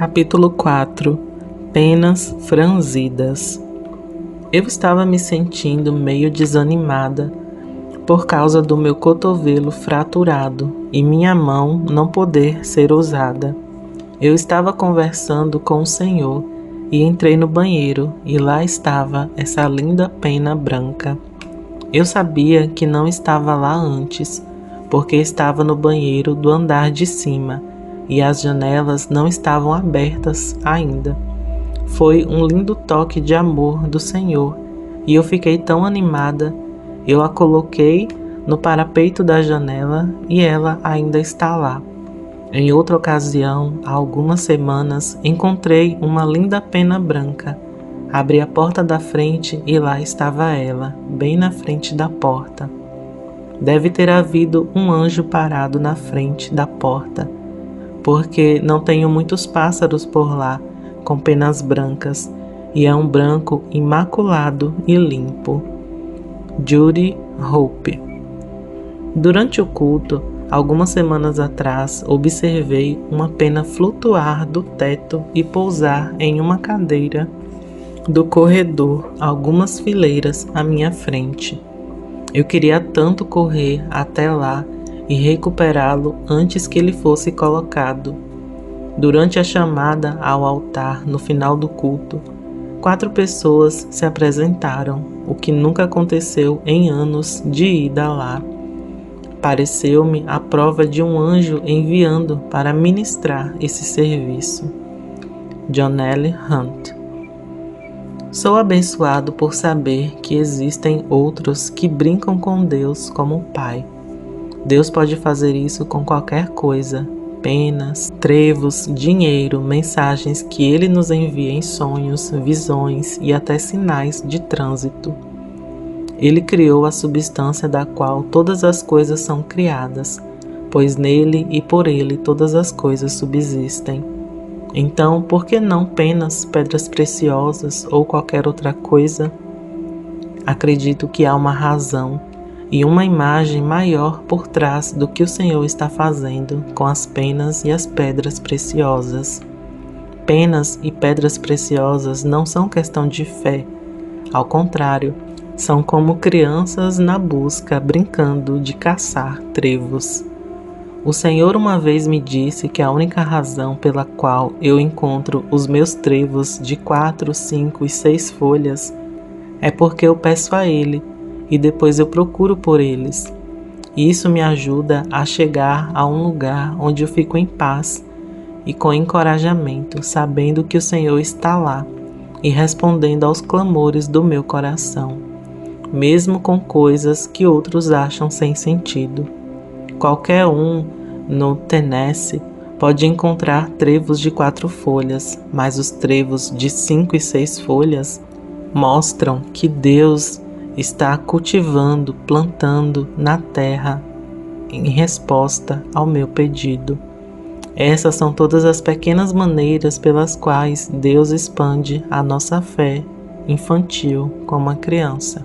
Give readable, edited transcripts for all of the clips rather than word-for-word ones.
Capítulo 4. Penas franzidas. Eu estava me sentindo meio desanimada por causa do meu cotovelo fraturado e minha mão não poder ser usada. Eu estava conversando com o Senhor e entrei no banheiro e lá estava essa linda pena branca. Eu sabia que não estava lá antes, porque estava no banheiro do andar de cima e as janelas não estavam abertas ainda. Foi um lindo toque de amor do Senhor e eu fiquei tão animada. Eu a coloquei no parapeito da janela e ela ainda está lá. Em outra ocasião, há algumas semanas, encontrei uma linda pena branca. Abri a porta da frente e lá estava ela, bem na frente da porta. Deve ter havido um anjo parado na frente da porta, porque não tenho muitos pássaros por lá, com penas brancas, e é um branco imaculado e limpo. Judy Hope. Durante o culto, algumas semanas atrás, observei uma pena flutuar do teto e pousar em uma cadeira do corredor, algumas fileiras à minha frente. Eu queria tanto correr até lá e recuperá-lo antes que ele fosse colocado. Durante a chamada ao altar no final do culto, 4 pessoas se apresentaram, o que nunca aconteceu em anos de ida lá. Pareceu-me a prova de um anjo enviando para ministrar esse serviço. John L. Hunt. Sou abençoado por saber que existem outros que brincam com Deus como o Pai. Deus pode fazer isso com qualquer coisa, penas, trevos, dinheiro, mensagens que Ele nos envia em sonhos, visões e até sinais de trânsito. Ele criou a substância da qual todas as coisas são criadas, pois nele e por ele todas as coisas subsistem. Então, por que não penas, pedras preciosas ou qualquer outra coisa? Acredito que há uma razão e uma imagem maior por trás do que o Senhor está fazendo com as penas e as pedras preciosas. Penas e pedras preciosas não são questão de fé, ao contrário, são como crianças na busca, brincando de caçar trevos. O Senhor uma vez me disse que a única razão pela qual eu encontro os meus trevos de 4, 5 e 6 folhas é porque eu peço a Ele e depois eu procuro por eles. Isso me ajuda a chegar a um lugar onde eu fico em paz e com encorajamento, sabendo que o Senhor está lá e respondendo aos clamores do meu coração, mesmo com coisas que outros acham sem sentido. Qualquer um no Tennessee pode encontrar trevos de 4 folhas, mas os trevos de 5 e 6 folhas mostram que Deus está cultivando, plantando na terra em resposta ao meu pedido. Essas são todas as pequenas maneiras pelas quais Deus expande a nossa fé infantil como a criança.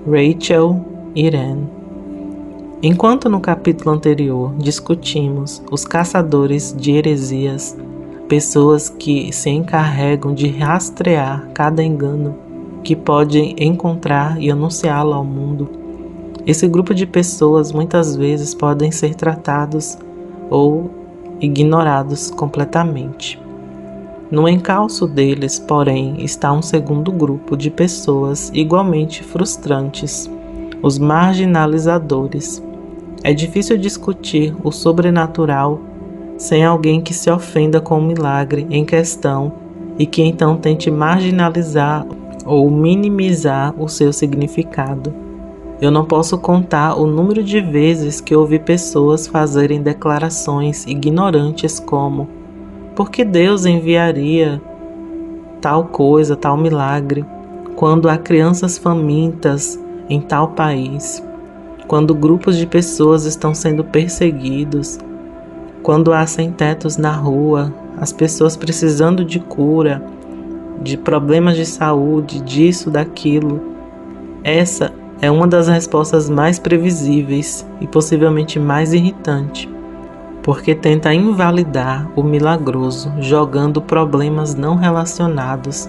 Rachel Irene. Enquanto no capítulo anterior discutimos os caçadores de heresias, pessoas que se encarregam de rastrear cada engano que pode encontrar e anunciá-lo ao mundo, esse grupo de pessoas muitas vezes podem ser tratados ou ignorados completamente. No encalço deles, porém, está um segundo grupo de pessoas igualmente frustrantes, os marginalizadores. É difícil discutir o sobrenatural sem alguém que se ofenda com o milagre em questão e que então tente marginalizar ou minimizar o seu significado. Eu não posso contar o número de vezes que ouvi pessoas fazerem declarações ignorantes como: por que Deus enviaria tal coisa, tal milagre, quando há crianças famintas em tal país, quando grupos de pessoas estão sendo perseguidos, quando há sem-tetos na rua, as pessoas precisando de cura, de problemas de saúde, disso, daquilo. Essa é uma das respostas mais previsíveis e possivelmente mais irritante. porque tenta invalidar o milagroso, jogando problemas não relacionados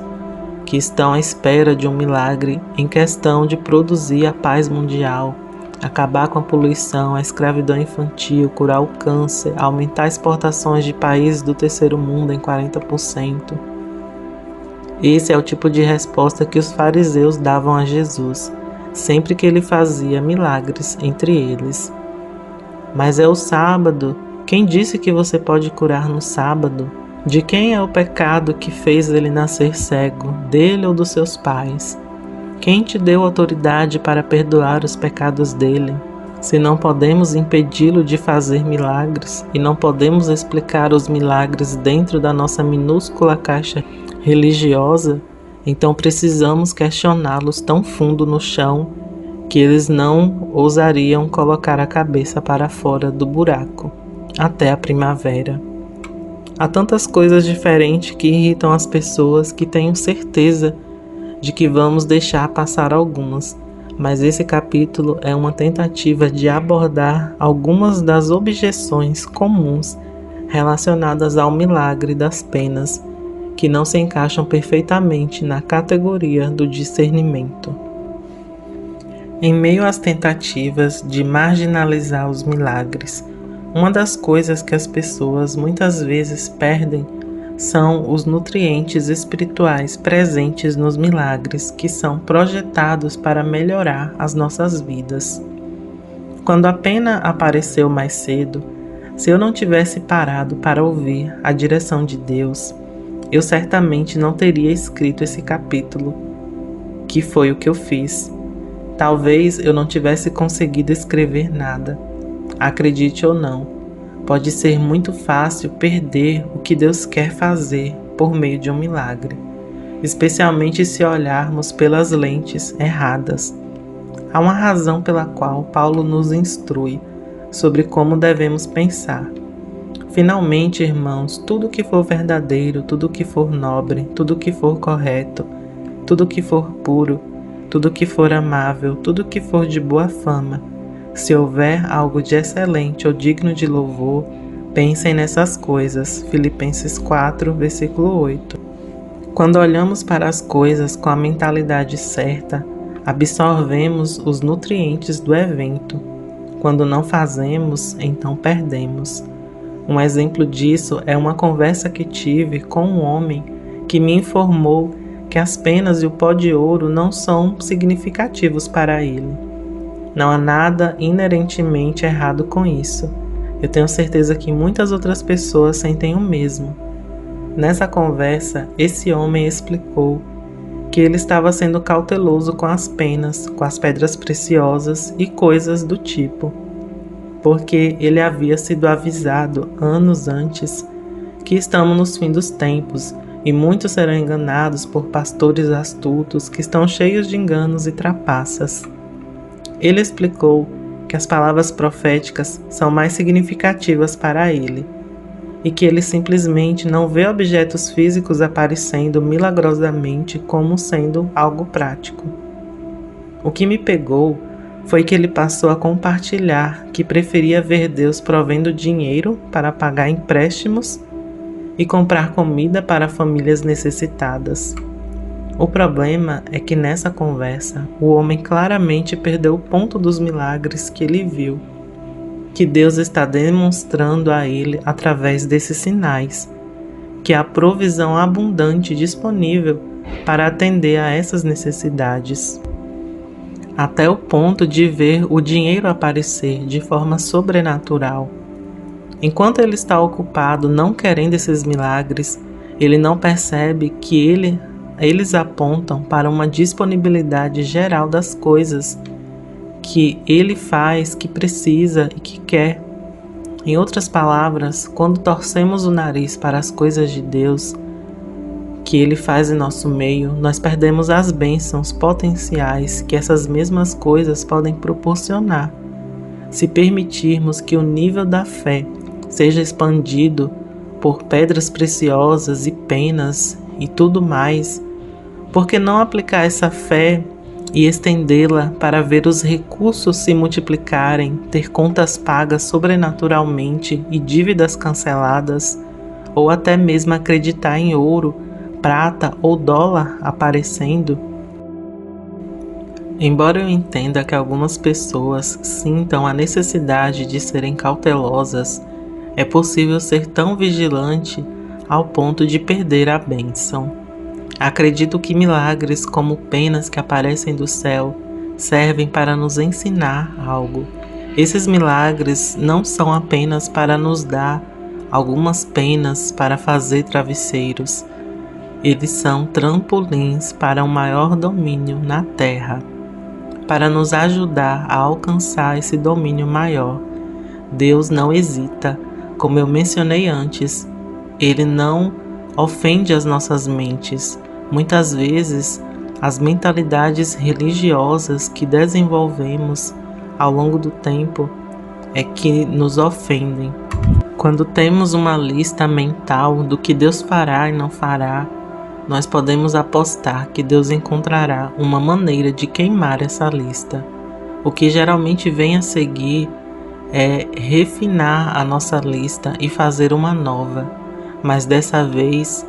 que estão à espera de um milagre em questão de produzir a paz mundial, acabar com a poluição, a escravidão infantil, curar o câncer, aumentar exportações de países do terceiro mundo em 40%. Esse é o tipo de resposta que os fariseus davam a Jesus, sempre que ele fazia milagres entre eles. Mas é o sábado. Quem disse que você pode curar no sábado? De quem é o pecado que fez ele nascer cego, dele ou dos seus pais? Quem te deu autoridade para perdoar os pecados dele? Se não podemos impedi-lo de fazer milagres e não podemos explicar os milagres dentro da nossa minúscula caixa religiosa, então precisamos questioná-los tão fundo no chão que eles não ousariam colocar a cabeça para fora do buraco, até a primavera. Há tantas coisas diferentes que irritam as pessoas que tenho certeza de que vamos deixar passar algumas, mas esse capítulo é uma tentativa de abordar algumas das objeções comuns relacionadas ao milagre das penas, que não se encaixam perfeitamente na categoria do discernimento. Em meio às tentativas de marginalizar os milagres, uma das coisas que as pessoas muitas vezes perdem são os nutrientes espirituais presentes nos milagres que são projetados para melhorar as nossas vidas. Quando a pena apareceu mais cedo, se eu não tivesse parado para ouvir a direção de Deus, eu certamente não teria escrito esse capítulo, que foi o que eu fiz. Talvez eu não tivesse conseguido escrever nada. Acredite ou não, pode ser muito fácil perder o que Deus quer fazer por meio de um milagre, especialmente se olharmos pelas lentes erradas. Há uma razão pela qual Paulo nos instrui sobre como devemos pensar. Finalmente, irmãos, tudo que for verdadeiro, tudo que for nobre, tudo que for correto, tudo que for puro, tudo que for amável, tudo que for de boa fama, se houver algo de excelente ou digno de louvor, pensem nessas coisas. Filipenses 4, versículo 8. Quando olhamos para as coisas com a mentalidade certa, absorvemos os nutrientes do evento. Quando não fazemos, então perdemos. Um exemplo disso é uma conversa que tive com um homem que me informou que as penas e o pó de ouro não são significativos para ele. Não há nada inerentemente errado com isso. Eu tenho certeza que muitas outras pessoas sentem o mesmo. Nessa conversa, esse homem explicou que ele estava sendo cauteloso com as penas, com as pedras preciosas e coisas do tipo, porque ele havia sido avisado anos antes que estamos nos fins dos tempos e muitos serão enganados por pastores astutos que estão cheios de enganos e trapaças. Ele explicou que as palavras proféticas são mais significativas para ele e que ele simplesmente não vê objetos físicos aparecendo milagrosamente como sendo algo prático. O que me pegou foi que ele passou a compartilhar que preferia ver Deus provendo dinheiro para pagar empréstimos e comprar comida para famílias necessitadas. O problema é que nessa conversa, o homem claramente perdeu o ponto dos milagres que ele viu, que Deus está demonstrando a ele através desses sinais, que há provisão abundante disponível para atender a essas necessidades, até o ponto de ver o dinheiro aparecer de forma sobrenatural. Enquanto ele está ocupado não querendo esses milagres, ele não percebe que eles apontam para uma disponibilidade geral das coisas que ele faz, que precisa e que quer. Em outras palavras, quando torcemos o nariz para as coisas de Deus que Ele faz em nosso meio, nós perdemos as bênçãos potenciais que essas mesmas coisas podem proporcionar. Se permitirmos que o nível da fé seja expandido por pedras preciosas e penas e tudo mais, por que não aplicar essa fé e estendê-la para ver os recursos se multiplicarem, ter contas pagas sobrenaturalmente e dívidas canceladas, ou até mesmo acreditar em ouro, prata ou dólar aparecendo? Embora eu entenda que algumas pessoas sintam a necessidade de serem cautelosas, é possível ser tão vigilante ao ponto de perder a bênção. Acredito que milagres como penas que aparecem do céu servem para nos ensinar algo. Esses milagres não são apenas para nos dar algumas penas para fazer travesseiros. Eles são trampolins para um maior domínio na terra, para nos ajudar a alcançar esse domínio maior. Deus não hesita, como eu mencionei antes, Ele não ofende as nossas mentes. Muitas vezes, as mentalidades religiosas que desenvolvemos ao longo do tempo é que nos ofendem. Quando temos uma lista mental do que Deus fará e não fará, nós podemos apostar que Deus encontrará uma maneira de queimar essa lista. O que geralmente vem a seguir é refinar a nossa lista e fazer uma nova, mas dessa vez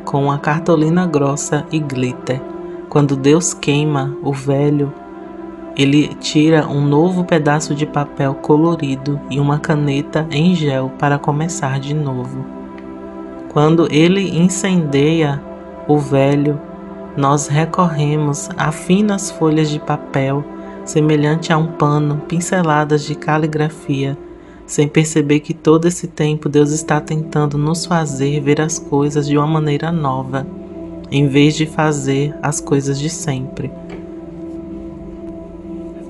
com a cartolina grossa e glitter. Quando Deus queima o velho, Ele tira um novo pedaço de papel colorido e uma caneta em gel para começar de novo. Quando Ele incendeia o velho, nós recorremos a finas folhas de papel, semelhante a um pano, pinceladas de caligrafia, sem perceber que todo esse tempo Deus está tentando nos fazer ver as coisas de uma maneira nova, em vez de fazer as coisas de sempre.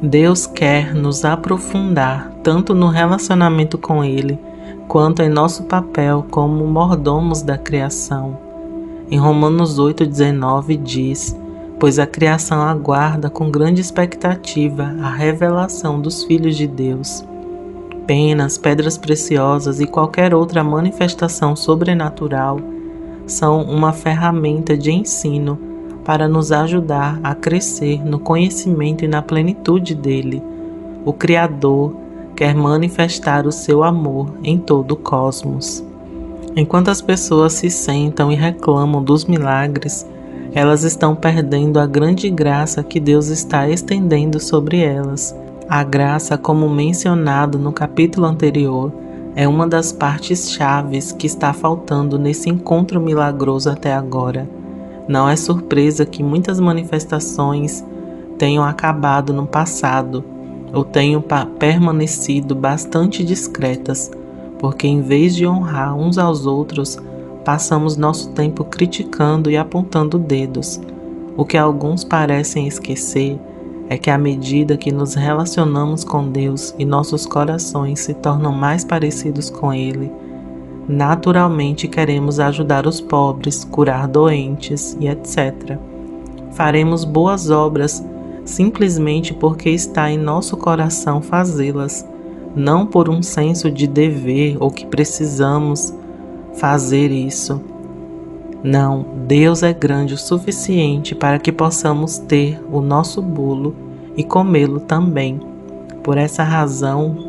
Deus quer nos aprofundar tanto no relacionamento com Ele, quanto em nosso papel como mordomos da criação. Em Romanos 8,19 diz: pois a criação aguarda com grande expectativa a revelação dos filhos de Deus. Penas, pedras preciosas e qualquer outra manifestação sobrenatural são uma ferramenta de ensino para nos ajudar a crescer no conhecimento e na plenitude dele. O Criador quer manifestar o seu amor em todo o cosmos. Enquanto as pessoas se sentam e reclamam dos milagres, elas estão perdendo a grande graça que Deus está estendendo sobre elas. A graça, como mencionado no capítulo anterior, é uma das partes chaves que está faltando nesse encontro milagroso até agora. Não é surpresa que muitas manifestações tenham acabado no passado ou tenham permanecido bastante discretas, porque em vez de honrar uns aos outros, passamos nosso tempo criticando e apontando dedos. O que alguns parecem esquecer é que à medida que nos relacionamos com Deus e nossos corações se tornam mais parecidos com Ele, naturalmente queremos ajudar os pobres, curar doentes e etc. Faremos boas obras simplesmente porque está em nosso coração fazê-las, não por um senso de dever ou que precisamos fazer isso. Não, Deus é grande o suficiente para que possamos ter o nosso bolo e comê-lo também. Por essa razão,